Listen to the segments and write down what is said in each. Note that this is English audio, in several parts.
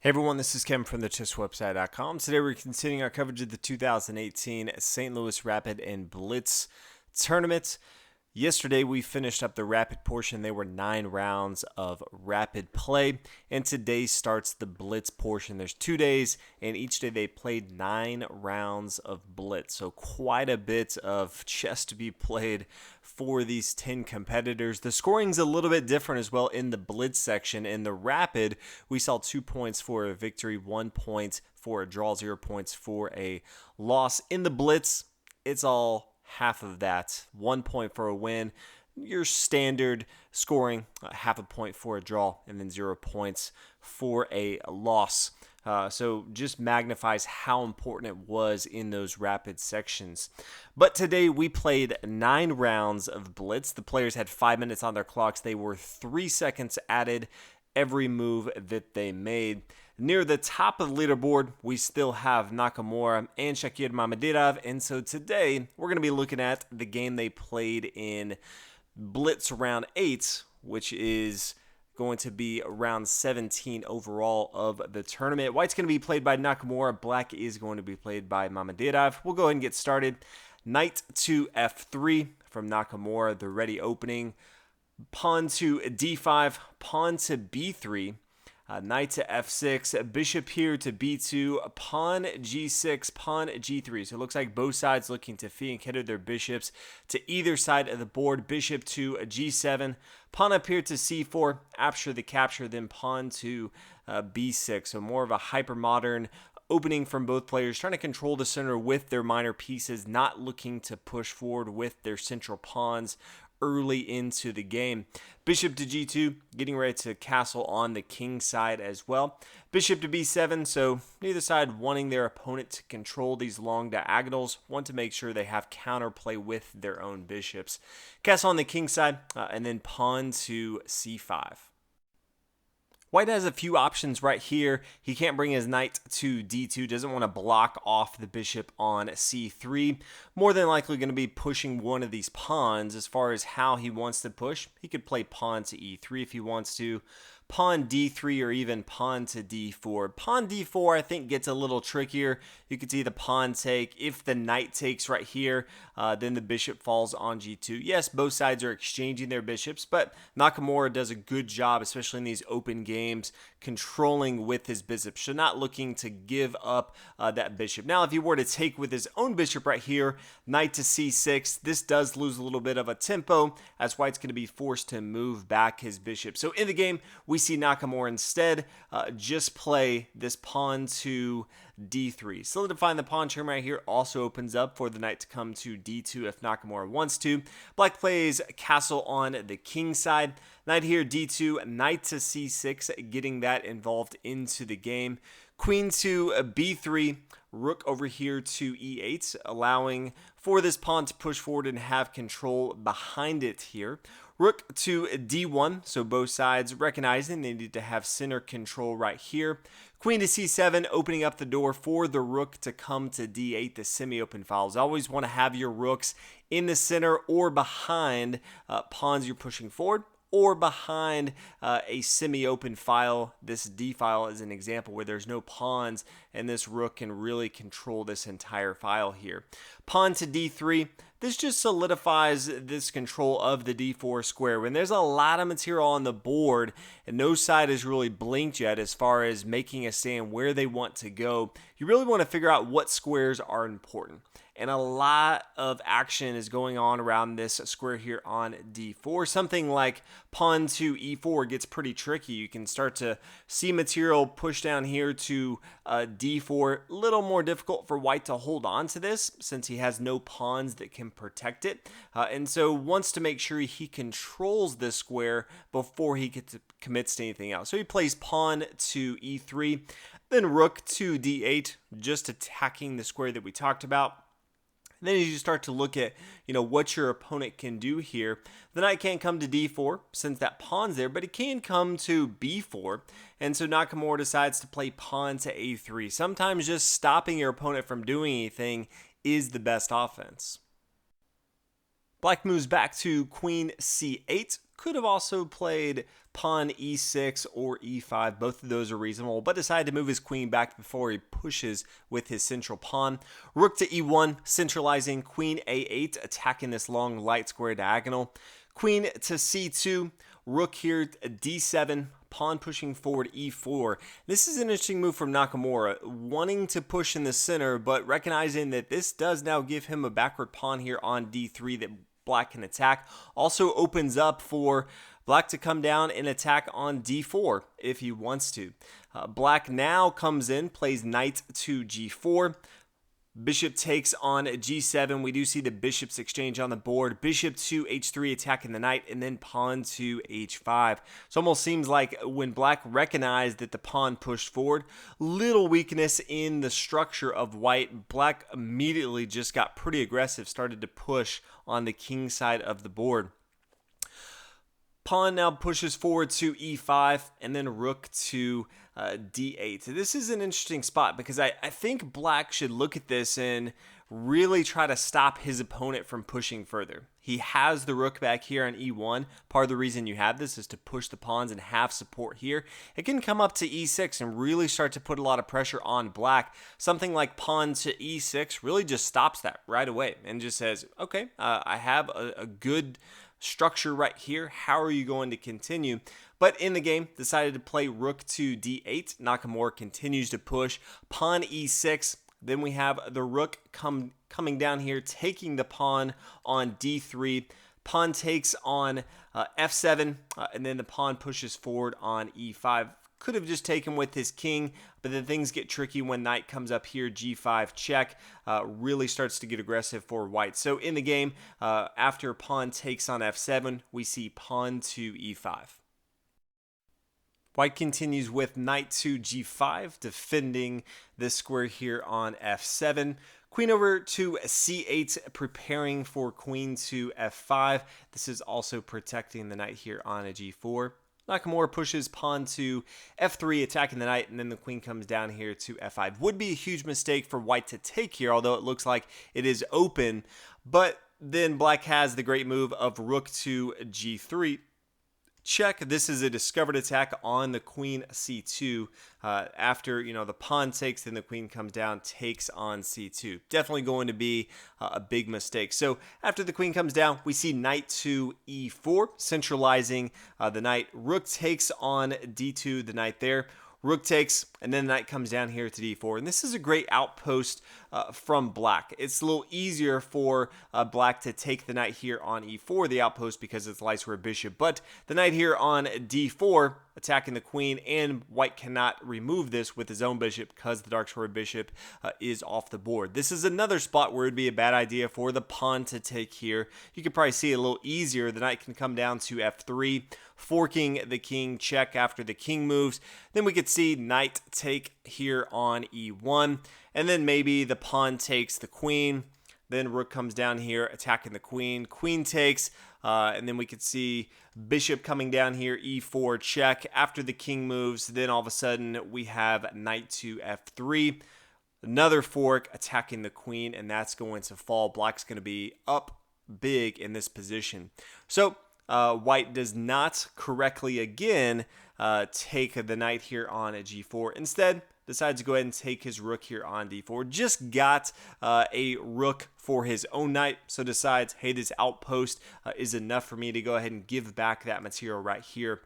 Hey everyone, this is Kevin from the chesswebsite.com. Today we're continuing our coverage of the 2018 St. Louis Rapid and Blitz tournament. Yesterday we finished up the rapid portion. They were 9 rounds of rapid play, and today starts the blitz portion. There's 2 days, and each day they played 9 rounds of blitz. So quite a bit of chess to be played for these 10 competitors. The scoring's a little bit different as well in the blitz section. In the rapid, we saw 2 points for a victory, 1 point for a draw, 0 points for a loss. In the blitz, it's all half of that. 1 point for a win, your standard scoring, half a point for a draw, and then 0 points for a loss. So just magnifies how important it was in those rapid sections. But today we played 9 rounds of blitz. The players had 5 minutes on their clocks. They were 3 seconds added every move that they made. Near the top of the leaderboard, we still have Nakamura and Mameyarov, and so today we're going to be looking at the game they played in Blitz round 8, which is going to be round 17 overall of the tournament. White's going to be played by Nakamura. Black is going to be played by Mameyarov. We'll go ahead and get started. Knight to f3 from Nakamura, the ready opening. Pawn to d5, pawn to b3. Knight to f6, bishop here to b2, pawn g6, pawn g3. So it looks like both sides looking to fee and cater their bishops to either side of the board. Bishop to g7, pawn up here to c4, after the capture, then pawn to b6. So more of a hyper-modern opening from both players, trying to control the center with their minor pieces, not looking to push forward with their central pawns early into the game. Bishop to g2, getting ready to castle on the king side as well. Bishop to b7, so neither side wanting their opponent to control these long diagonals, want to make sure they have counterplay with their own bishops. Castle on the king side, and then pawn to c5. White has a few options right here. He can't bring his knight to d2, doesn't want to block off the bishop on c3. More than likely going to be pushing one of these pawns. As far as how he wants to push, he could play pawn to e3 if he wants to. Pawn d3 or even pawn to d4. Pawn d4 I think gets a little trickier. You can see the pawn take. If the knight takes right here, then the bishop falls on g2. Yes, both sides are exchanging their bishops, but Nakamura does a good job, especially in these open games, controlling with his bishop. So not looking to give up that bishop. Now, if he were to take with his own bishop right here, knight to c6, this does lose a little bit of a tempo, as White's going to be forced to move back his bishop. So in the game, we see Nakamura instead just play this pawn to d3. Solidifying the pawn term right here also opens up for the knight to come to d2 if Nakamura wants to. Black plays castle on the king side. Knight here d2, knight to c6, getting that involved into the game. Queen to b3, rook over here to e8, allowing for this pawn to push forward and have control behind it here. Rook to d1, so both sides recognizing they need to have center control right here. Queen to c7, opening up the door for the rook to come to d8, the semi-open files. Always want to have your rooks in the center or behind pawns you're pushing forward, or behind a semi-open file. This D file is an example where there's no pawns, and this rook can really control this entire file here. Pawn to d3. This just solidifies this control of the d4 square. When there's a lot of material on the board and no side has really blinked yet as far as making a stand where they want to go, you really want to figure out what squares are important. And a lot of action is going on around this square here on d4. Something like pawn to e4 gets pretty tricky. You can start to see material push down here to d4. A little more difficult for White to hold on to this since he has no pawns that can protect it. And so wants to make sure he controls this square before he commits to anything else. So he plays pawn to e3, then rook to d8, just attacking the square that we talked about. Then as you start to look at, what your opponent can do here, the knight can't come to d4 since that pawn's there, but it can come to b4. And so Nakamura decides to play pawn to a3. Sometimes just stopping your opponent from doing anything is the best offense. Black moves back to queen c8. could have also played pawn e6 or e5. Both of those are reasonable, but decided to move his queen back before he pushes with his central pawn. Rook to e1, centralizing. Queen a8, attacking this long light square diagonal. Queen to c2, rook here d7, pawn pushing forward e4. This is an interesting move from Nakamura, wanting to push in the center, but recognizing that this does now give him a backward pawn here on d3 that black can attack. Also opens up for black to come down and attack on d4 if he wants to. Black now comes in, plays knight to g4. Bishop takes on g7. We do see the bishops exchange on the board. Bishop to h3, attacking the knight, and then pawn to h5. So almost seems like when black recognized that the pawn pushed forward, little weakness in the structure of white. Black immediately just got pretty aggressive, started to push on the king side of the board. Pawn now pushes forward to e5, and then rook to d8. This is an interesting spot because I think black should look at this and really try to stop his opponent from pushing further. He has the rook back here on e1. Part of the reason you have this is to push the pawns and have support here. It can come up to e6 and really start to put a lot of pressure on black. Something like pawn to e6 really just stops that right away and just says, okay, I have a good structure right here. How are you going to continue? But in the game, decided to play rook to d8. Nakamura continues to push. Pawn e6. Then we have the rook coming down here, taking the pawn on d3. Pawn takes on f7, and then the pawn pushes forward on e5. Could have just taken with his king, but then things get tricky when knight comes up here. G5 check really starts to get aggressive for white. So in the game, after pawn takes on f7, we see pawn to e5. White continues with knight to g5, defending this square here on f7. Queen over to c8, preparing for queen to f5. This is also protecting the knight here on a g4. Nakamura pushes pawn to f3, attacking the knight, and then the queen comes down here to f5. Would be a huge mistake for white to take here, although it looks like it is open. But then black has the great move of rook to g3. Check. This is a discovered attack on the queen c2. After the pawn takes, then the queen comes down, takes on c2. Definitely going to be a big mistake. So after the queen comes down, we see knight to e4, centralizing the knight. Rook takes on d2, the knight there. Rook takes, and then the knight comes down here to d4. And this is a great outpost from black. It's a little easier for black to take the knight here on e4, the outpost, because it's light square bishop. But the knight here on d4, attacking the queen, and white cannot remove this with his own bishop because the dark square bishop is off the board. This is another spot where it would be a bad idea for the pawn to take here. You could probably see it a little easier. The knight can come down to f3, forking the king, check after the king moves. Then we could see knight take here on e1, and then maybe the pawn takes the queen. Then rook comes down here, attacking the queen. Queen takes, and then we could see bishop coming down here, e4, check. After the king moves, then all of a sudden we have knight to f3. Another fork, attacking the queen, and that's going to fall. Black's going to be up big in this position. So white does not correctly again take the knight here on a g4. Instead, decides to go ahead and take his rook here on d4. Just got a rook for his own knight, so decides, hey, this outpost is enough for me to go ahead and give back that material right here.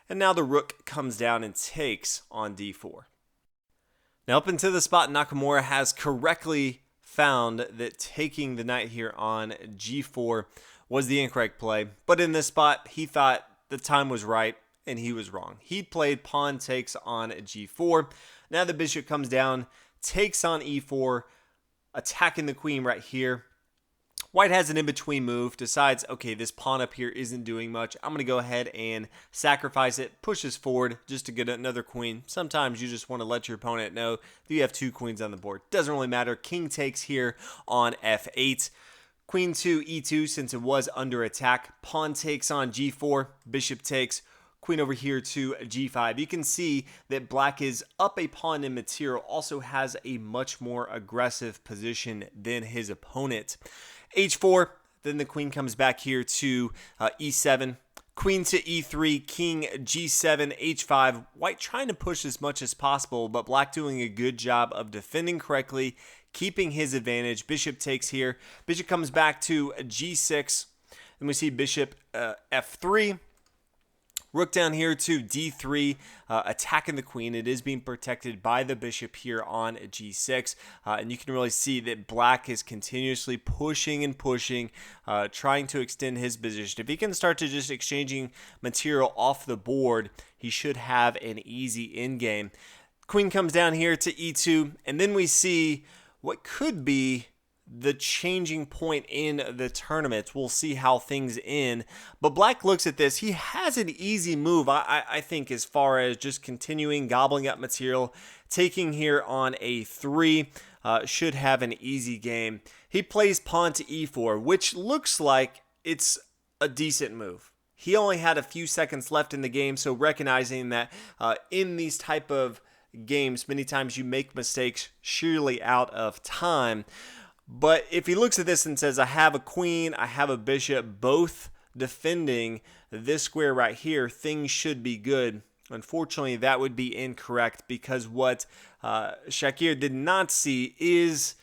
And now the rook comes down and takes on d4. Now up into the spot, Nakamura has correctly found that taking the knight here on g4 was the incorrect play. But in this spot, he thought the time was right, and he was wrong. He played pawn takes on g4. Now the bishop comes down, takes on e4, attacking the queen right here. White has an in-between move, decides, okay, this pawn up here isn't doing much. I'm going to go ahead and sacrifice it, pushes forward just to get another queen. Sometimes you just want to let your opponent know that you have two queens on the board. Doesn't really matter. King takes here on f8. Queen to e2 since it was under attack. Pawn takes on g4. Bishop takes. Queen over here to g5. You can see that black is up a pawn in material, also has a much more aggressive position than his opponent. h4, then the queen comes back here to e7. Queen to e3, king g7, h5. White trying to push as much as possible, but black doing a good job of defending correctly, keeping his advantage. Bishop takes here. Bishop comes back to g6. Then we see bishop f3. Rook down here to d3, attacking the queen. It is being protected by the bishop here on g6. And you can really see that black is continuously pushing and pushing, trying to extend his position. If he can start to just exchanging material off the board, he should have an easy endgame. Queen comes down here to e2, and then we see what could be the changing point in the tournament. We'll see how things end. But black looks at this. He has an easy move, I think, as far as just continuing gobbling up material. Taking here on a3 should have an easy game. He plays pawn to e4, which looks like it's a decent move. He only had a few seconds left in the game, so recognizing that in these type of games, many times you make mistakes surely out of time. But if he looks at this and says, I have a queen, I have a bishop, both defending this square right here, things should be good. Unfortunately, that would be incorrect, because what Shakir did not see is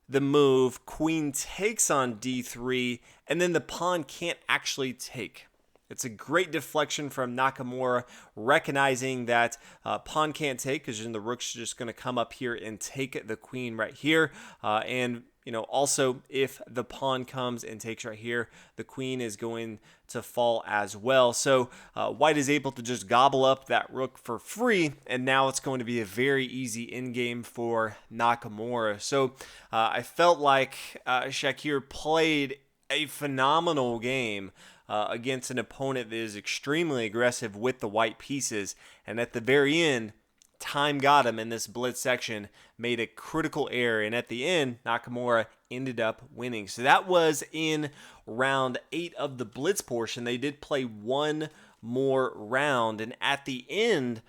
the move queen takes on d3, and then the pawn can't actually take. It's a great deflection from Nakamura, recognizing that pawn can't take, because then the rook's just going to come up here and take the queen right here. And also, if the pawn comes and takes right here, the queen is going to fall as well. So white is able to just gobble up that rook for free, and now it's going to be a very easy endgame for Nakamura. So I felt like Shakir played a phenomenal game against an opponent that is extremely aggressive with the white pieces, and at the very end, time got him in this blitz section, made a critical error, and at the end, Nakamura ended up winning. So that was in round 8 of the blitz portion. They did play one more round, and at the end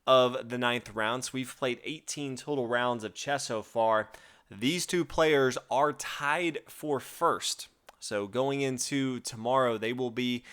of the 9th round, so we've played 18 total rounds of chess so far, these two players are tied for first. So going into tomorrow, they will be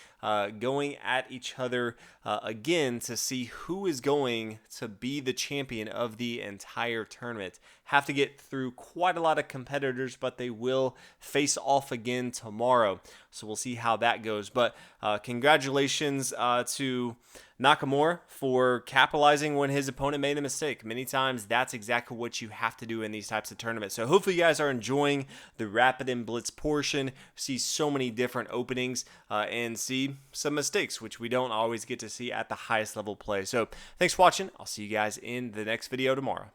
going at each other again to see who is going to be the champion of the entire tournament. Have to get through quite a lot of competitors, but they will face off again tomorrow. So we'll see how that goes. But congratulations to Nakamura for capitalizing when his opponent made a mistake. Many times that's exactly what you have to do in these types of tournaments. So hopefully you guys are enjoying the Rapid and Blitz portion. See so many different openings and see some mistakes, which we don't always get to see at the highest level play. So thanks for watching. I'll see you guys in the next video tomorrow.